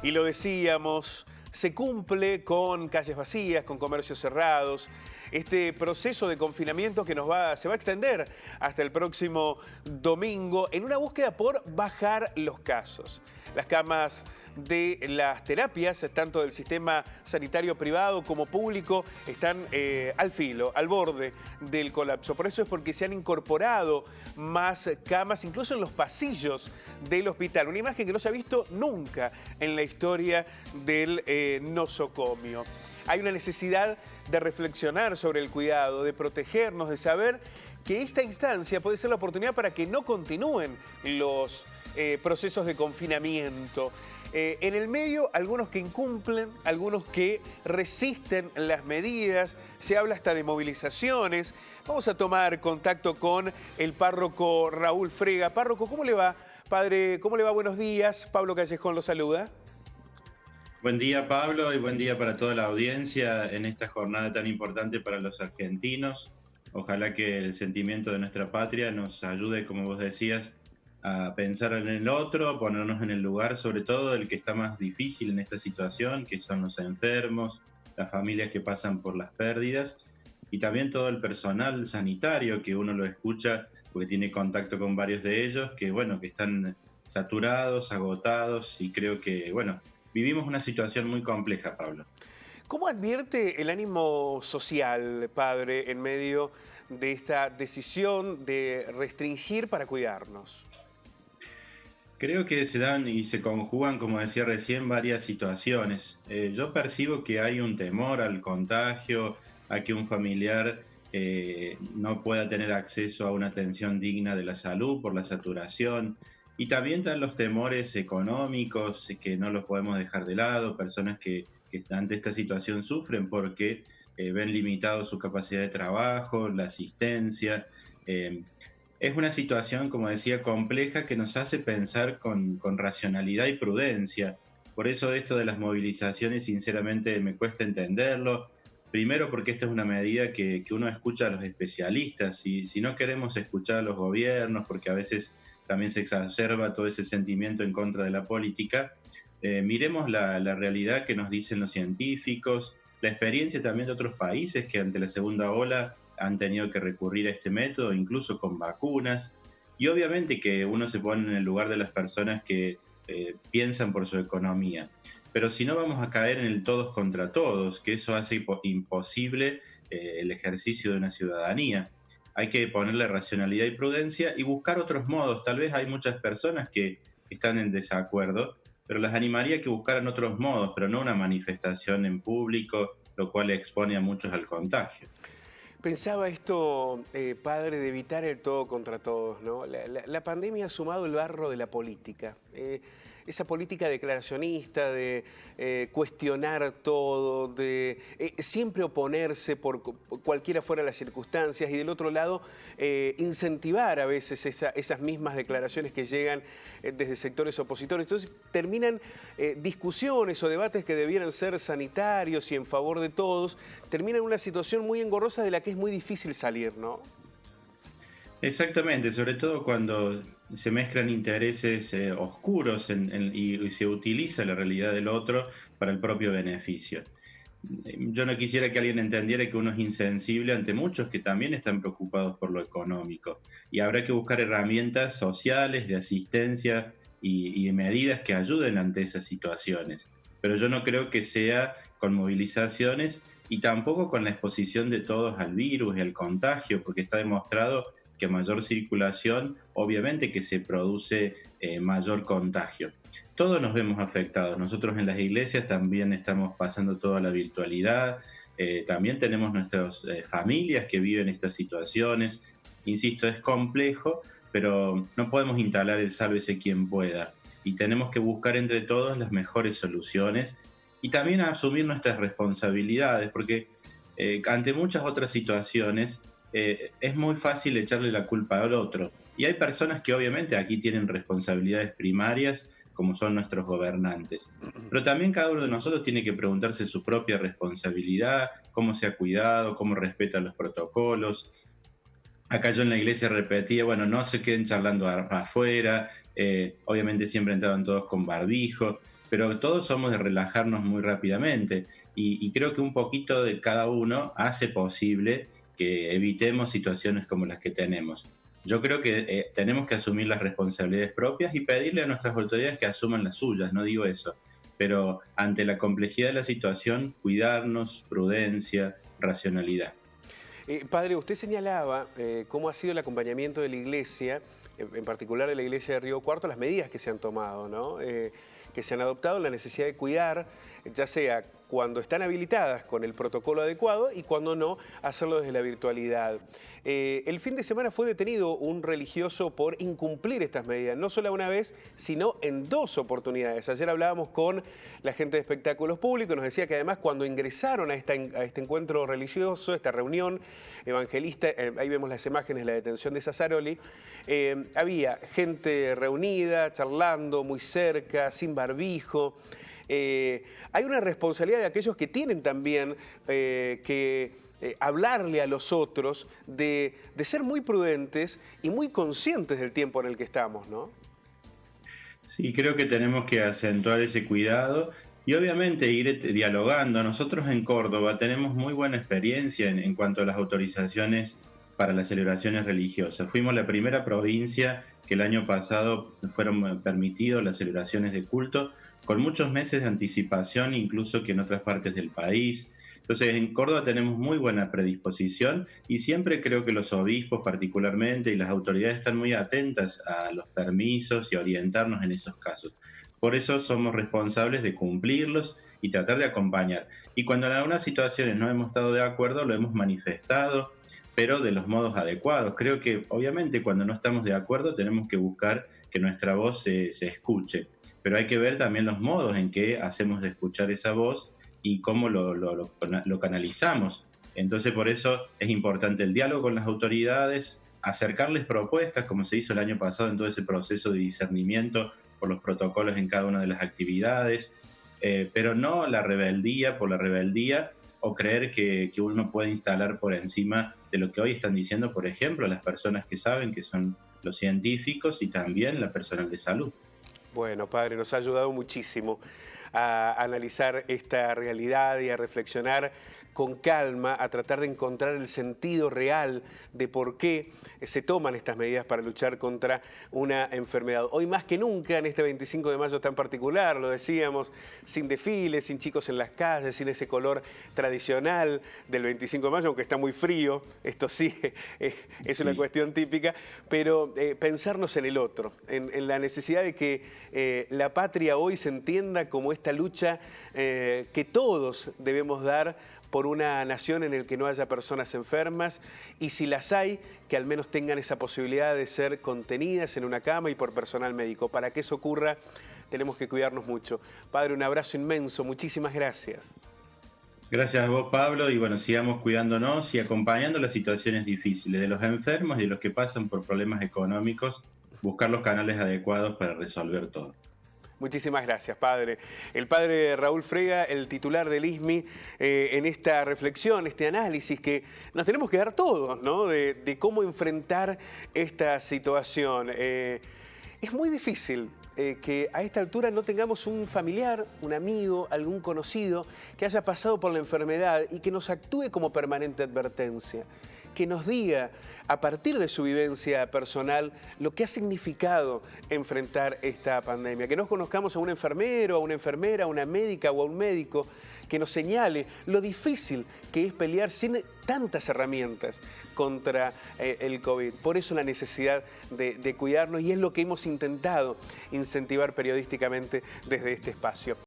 Y lo decíamos, se cumple con calles vacías, con comercios cerrados. Este proceso de confinamiento que se va a extender hasta el próximo domingo en una búsqueda por bajar los casos. Las camas de las terapias, tanto del sistema sanitario privado como público, están al filo, al borde del colapso. Por eso es porque se han incorporado más camas, incluso en los pasillos del hospital. Una imagen que no se ha visto nunca en la historia del nosocomio. Hay una necesidad de reflexionar sobre el cuidado, de protegernos, de saber que esta instancia puede ser la oportunidad para que no continúen los procesos de confinamiento. En el medio, algunos que incumplen, algunos que resisten las medidas, se habla hasta de movilizaciones. Vamos a tomar contacto con el párroco Raúl Frega. Párroco, ¿cómo le va? Padre, ¿cómo le va? Buenos días. Pablo Callejón lo saluda. Buen día, Pablo, y buen día para toda la audiencia en esta jornada tan importante para los argentinos. Ojalá que el sentimiento de nuestra patria nos ayude, como vos decías, a pensar en el otro, a ponernos en el lugar, sobre todo del que está más difícil en esta situación, que son los enfermos, las familias que pasan por las pérdidas, y también todo el personal sanitario que uno lo escucha porque tiene contacto con varios de ellos, que bueno, que están saturados, agotados, y creo que, bueno, vivimos una situación muy compleja, Pablo. ¿Cómo advierte el ánimo social, padre, en medio de esta decisión de restringir para cuidarnos? Creo que se dan y se conjugan, como decía recién, varias situaciones. Yo percibo que hay un temor al contagio, a que un familiar no pueda tener acceso a una atención digna de la salud por la saturación. Y también están los temores económicos que no los podemos dejar de lado, personas que ante esta situación sufren porque ven limitado su capacidad de trabajo, la asistencia. Es una situación, como decía, compleja que nos hace pensar con racionalidad y prudencia. Por eso esto de las movilizaciones, sinceramente, me cuesta entenderlo. Primero porque esta es una medida que uno escucha a los especialistas. Y si no queremos escuchar a los gobiernos, porque a veces también se exacerba todo ese sentimiento en contra de la política, miremos la realidad que nos dicen los científicos, la experiencia también de otros países que ante la segunda ola han tenido que recurrir a este método, incluso con vacunas, y obviamente que uno se pone en el lugar de las personas que piensan por su economía. Pero si no vamos a caer en el todos contra todos, que eso hace imposible el ejercicio de una ciudadanía. Hay que ponerle racionalidad y prudencia y buscar otros modos. Tal vez hay muchas personas que están en desacuerdo, pero las animaría a que buscaran otros modos, pero no una manifestación en público, lo cual expone a muchos al contagio. Pensaba esto, padre, de evitar el todo contra todos, ¿no? La pandemia ha sumado el barro de la política. Esa política declaracionista de cuestionar todo, de siempre oponerse por cualquiera fuera las circunstancias y del otro lado incentivar a veces esas mismas declaraciones que llegan desde sectores opositores. Entonces terminan discusiones o debates que debieran ser sanitarios y en favor de todos, terminan en una situación muy engorrosa de la que es muy difícil salir, ¿no? Exactamente, sobre todo cuando se mezclan intereses oscuros y se utiliza la realidad del otro para el propio beneficio. Yo no quisiera que alguien entendiera que uno es insensible ante muchos que también están preocupados por lo económico. Y habrá que buscar herramientas sociales, de asistencia y de medidas que ayuden ante esas situaciones. Pero yo no creo que sea con movilizaciones y tampoco con la exposición de todos al virus y al contagio, porque está demostrado que mayor circulación, obviamente que se produce mayor contagio. Todos nos vemos afectados. Nosotros en las iglesias también estamos pasando toda la virtualidad, también tenemos nuestras familias que viven estas situaciones. Insisto, es complejo, pero no podemos instalar el sálvese quien pueda. Y tenemos que buscar entre todos las mejores soluciones y también asumir nuestras responsabilidades, porque ante muchas otras situaciones es muy fácil echarle la culpa al otro. Y hay personas que obviamente aquí tienen responsabilidades primarias, como son nuestros gobernantes. Pero también cada uno de nosotros tiene que preguntarse su propia responsabilidad, cómo se ha cuidado, cómo respeta los protocolos. Acá yo en la iglesia repetía, bueno, no se queden charlando afuera, obviamente siempre entraban todos con barbijo. pero todos somos de relajarnos muy rápidamente y creo que un poquito de cada uno hace posible que evitemos situaciones como las que tenemos. Yo creo que tenemos que asumir las responsabilidades propias y pedirle a nuestras autoridades que asuman las suyas, no digo eso, pero ante la complejidad de la situación, cuidarnos, prudencia, racionalidad. Padre, usted señalaba cómo ha sido el acompañamiento de la Iglesia, en particular de la Iglesia de Río Cuarto, las medidas que se han tomado, ¿no? Que se han adoptado, la necesidad de cuidar, ya sea cuando están habilitadas con el protocolo adecuado y cuando no, hacerlo desde la virtualidad. El fin de semana fue detenido un religioso por incumplir estas medidas, no solo una vez, sino en 2 oportunidades. Ayer hablábamos con la gente de espectáculos públicos, nos decía que además cuando ingresaron a este encuentro religioso, esta reunión evangelista, ahí vemos las imágenes de la detención de Sassaroli, había gente reunida, charlando, muy cerca, sin barbijo. Hay una responsabilidad de aquellos que tienen también que hablarle a los otros de ser muy prudentes y muy conscientes del tiempo en el que estamos, ¿no? Sí, creo que tenemos que acentuar ese cuidado y obviamente ir dialogando. Nosotros en Córdoba tenemos muy buena experiencia en cuanto a las autorizaciones para las celebraciones religiosas. Fuimos la primera provincia que el año pasado fueron permitidas las celebraciones de culto con muchos meses de anticipación, incluso que en otras partes del país. Entonces, en Córdoba tenemos muy buena predisposición y siempre creo que los obispos particularmente y las autoridades están muy atentas a los permisos y a orientarnos en esos casos. Por eso somos responsables de cumplirlos y tratar de acompañar. Y cuando en algunas situaciones no hemos estado de acuerdo, lo hemos manifestado, pero de los modos adecuados. Creo que obviamente cuando no estamos de acuerdo tenemos que buscar que nuestra voz se escuche, pero hay que ver también los modos en que hacemos de escuchar esa voz y cómo lo canalizamos. Entonces por eso es importante el diálogo con las autoridades, acercarles propuestas, como se hizo el año pasado en todo ese proceso de discernimiento por los protocolos en cada una de las actividades, pero no la rebeldía por la rebeldía o creer que uno puede instalar por encima de lo que hoy están diciendo, por ejemplo, las personas que saben, que son los científicos y también la personal de salud. Bueno, padre, nos ha ayudado muchísimo a analizar esta realidad y a reflexionar con calma, a tratar de encontrar el sentido real de por qué se toman estas medidas para luchar contra una enfermedad. Hoy más que nunca, en este 25 de mayo tan particular, lo decíamos, sin desfiles, sin chicos en las calles, sin ese color tradicional del 25 de mayo, aunque está muy frío, esto sí es una cuestión típica, pero pensarnos en el otro, en la necesidad de que la patria hoy se entienda como esta lucha que todos debemos dar por una nación en la que no haya personas enfermas y si las hay, que al menos tengan esa posibilidad de ser contenidas en una cama y por personal médico. Para que eso ocurra, tenemos que cuidarnos mucho. Padre, un abrazo inmenso, muchísimas gracias. Gracias a vos, Pablo, y bueno, sigamos cuidándonos y acompañando las situaciones difíciles de los enfermos y de los que pasan por problemas económicos, buscar los canales adecuados para resolver todo. Muchísimas gracias, padre. El padre Raúl Frega, el titular del ISMI, en esta reflexión, este análisis que nos tenemos que dar todos, ¿no? De cómo enfrentar esta situación. Es muy difícil que a esta altura no tengamos un familiar, un amigo, algún conocido que haya pasado por la enfermedad y que nos actúe como permanente advertencia, que nos diga a partir de su vivencia personal lo que ha significado enfrentar esta pandemia, que nos conozcamos a un enfermero, a una enfermera, a una médica o a un médico que nos señale lo difícil que es pelear sin tantas herramientas contra el COVID. Por eso la necesidad de cuidarnos y es lo que hemos intentado incentivar periodísticamente desde este espacio.